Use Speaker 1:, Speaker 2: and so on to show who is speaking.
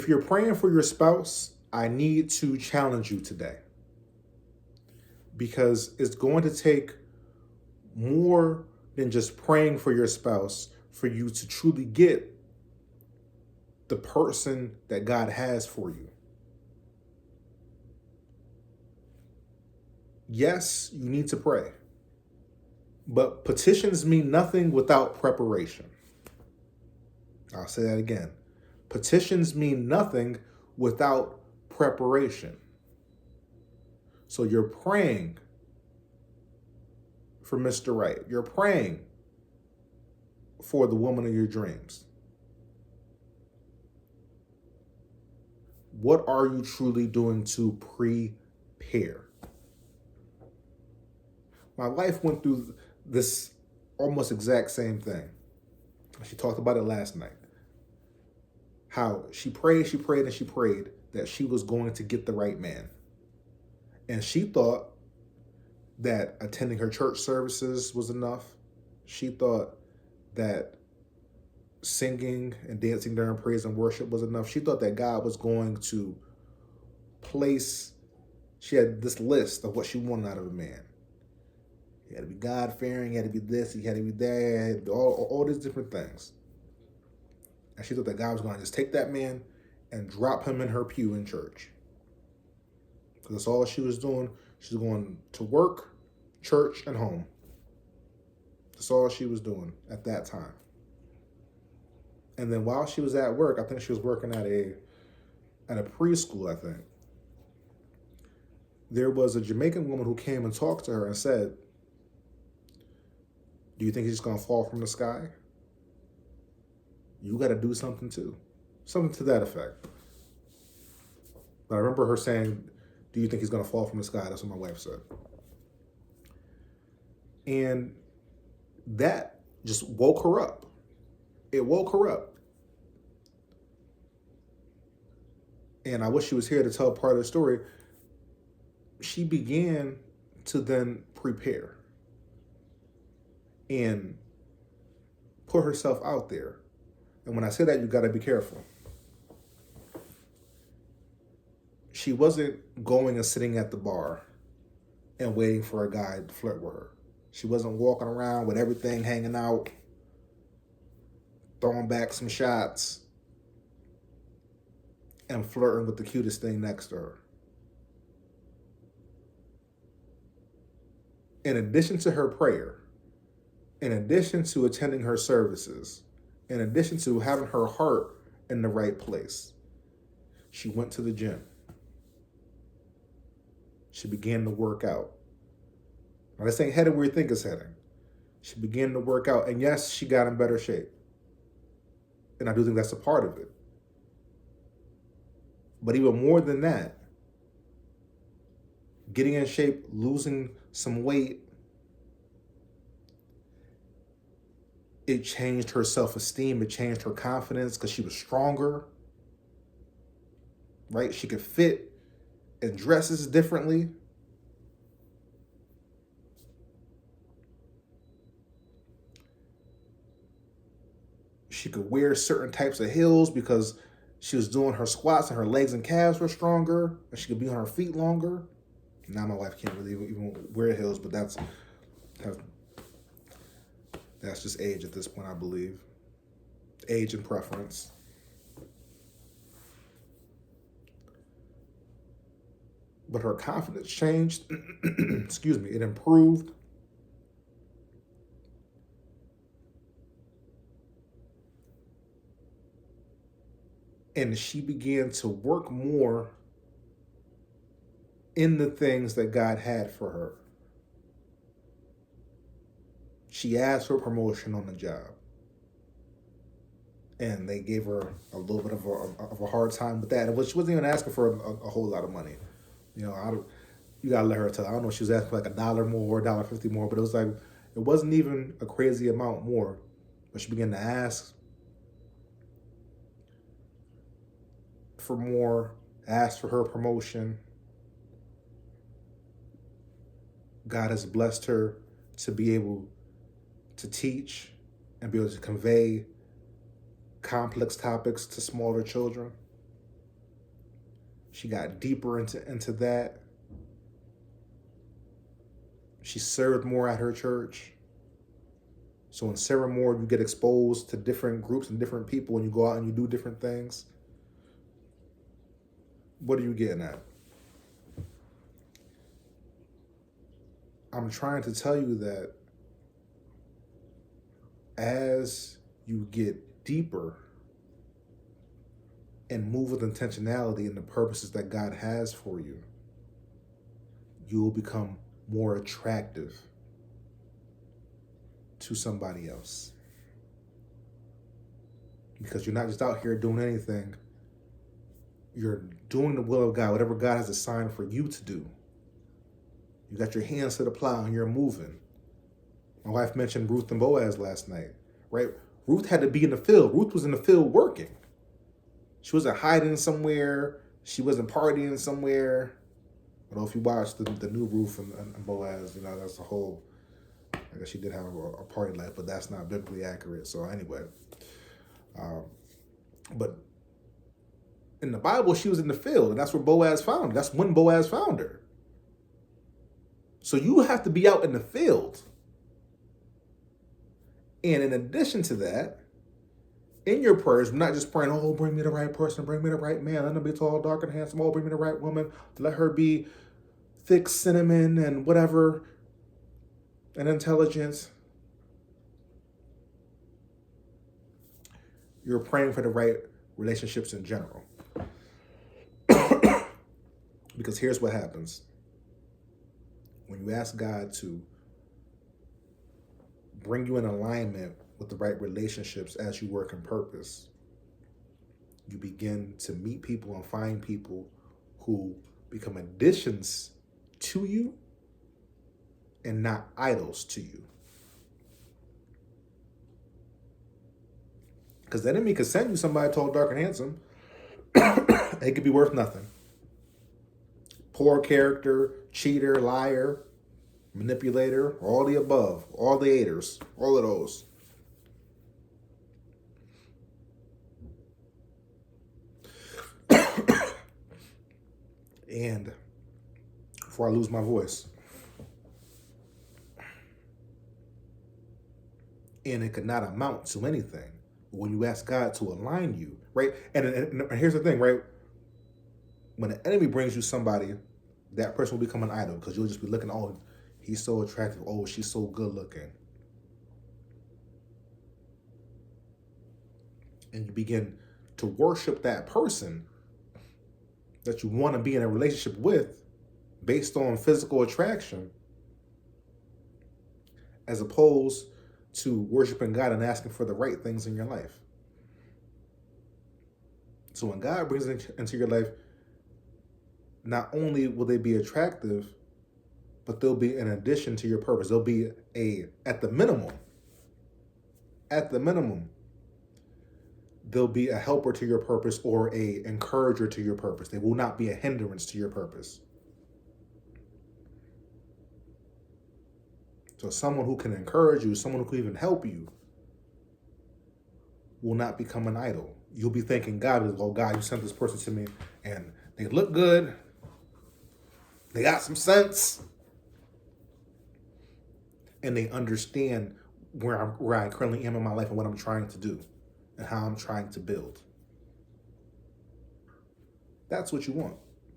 Speaker 1: If you're praying for your spouse, I need to challenge you today because it's going to take more than just praying for your spouse for you to truly get the person that God has for you. Yes, you need to pray, but petitions mean nothing without preparation. I'll say that again. Petitions mean nothing without preparation. So you're praying for Mr. Right. You're praying for the woman of your dreams. What are you truly doing to prepare? My wife went through this almost exact same thing. She talked about it last night. How she prayed, and she prayed that she was going to get the right man. And she thought that attending her church services was enough. She thought that singing and dancing during praise and worship was enough. She thought that God was going to place, she had this list of what she wanted out of a man. He had to be God-fearing, he had to be this, he had to be that, all these different things. And she thought that God was going to just take that man and drop him in her pew in church. Because that's all she was doing. She was going to work, church, and home. That's all she was doing at that time. And then while she was at work, I think she was working at a preschool, I think. There was a Jamaican woman who came and talked to her and said, "Do you think he's going to fall from the sky? You got to do something too." Something to that effect. But I remember her saying, "Do you think he's going to fall from the sky?" That's what my wife said. And that just woke her up. It woke her up. And I wish she was here to tell part of the story. She began to then prepare and put herself out there. And when I say that, you got to be careful. She wasn't going and sitting at the bar and waiting for a guy to flirt with her. She wasn't walking around with everything hanging out, throwing back some shots, and flirting with the cutest thing next to her. In addition to her prayer, in addition to attending her services, in addition to having her heart in the right place, she went to the gym. She began to work out. Now, this ain't heading where you think it's heading. She began to work out, and yes, she got in better shape. And I do think that's a part of it. But even more than that, getting in shape, losing some weight, it changed her self-esteem. It changed her confidence because she was stronger, right? She could fit in dresses differently. She could wear certain types of heels because she was doing her squats and her legs and calves were stronger, and she could be on her feet longer. Now my wife can't really even wear heels, but that's just age at this point, I believe. Age and preference. But her confidence changed. Excuse me, it improved. And she began to work more in the things that God had for her. She asked for promotion on the job. And they gave her a little bit of a hard time with that. And she wasn't even asking for a whole lot of money. You know, you gotta let her tell. I don't know if she was asking for like $1 more, $1.50 more, but it was like, it wasn't even a crazy amount more. But she began to ask for more, ask for her promotion. God has blessed her to be able to teach and be able to convey complex topics to smaller children. She got deeper into that. She served more at her church. So in serving more, you get exposed to different groups and different people, and you go out and you do different things. What are you getting at? I'm trying to tell you that as you get deeper and move with intentionality in the purposes that God has for you, you will become more attractive to somebody else. Because you're not just out here doing anything. You're doing the will of God, whatever God has assigned for you to do. You got your hands to the plow and you're moving. My wife mentioned Ruth and Boaz last night, right? Ruth had to be in the field. Ruth was in the field working. She wasn't hiding somewhere. She wasn't partying somewhere. Although if you watch the new Ruth and Boaz, that's a whole, I guess she did have a party life, but that's not biblically accurate. So anyway, but in the Bible, she was in the field, and that's where Boaz found her. That's when Boaz found her. So you have to be out in the field. And in addition to that, in your prayers, we're not just praying, oh, bring me the right person, bring me the right man, let her be tall, dark, and handsome, oh, bring me the right woman, let her be thick cinnamon and whatever, and intelligence. You're praying for the right relationships in general. Because here's what happens. When you ask God to bring you in alignment with the right relationships as you work in purpose, you begin to meet people and find people who become additions to you and not idols to you. Because the enemy could send you somebody tall, dark, and handsome. It could be worth nothing. Poor character, cheater, liar, manipulator, all the above, all the haters, all of those. And before I lose my voice, and it could not amount to anything when you ask God to align you, right? And here's the thing, right? When the enemy brings you somebody, that person will become an idol because you'll just be looking, oh, he's so attractive. Oh, she's so good looking. And you begin to worship that person that you want to be in a relationship with based on physical attraction, as opposed to worshiping God and asking for the right things in your life. So when God brings it into your life, not only will they be attractive, but they'll be an addition to your purpose. They'll be at the minimum, they'll be a helper to your purpose or a encourager to your purpose. They will not be a hindrance to your purpose. So someone who can encourage you, someone who can even help you, will not become an idol. You'll be thanking God, oh God, you sent this person to me and they look good. They got some sense. And they understand where I currently am in my life and what I'm trying to do and how I'm trying to build. That's what you want.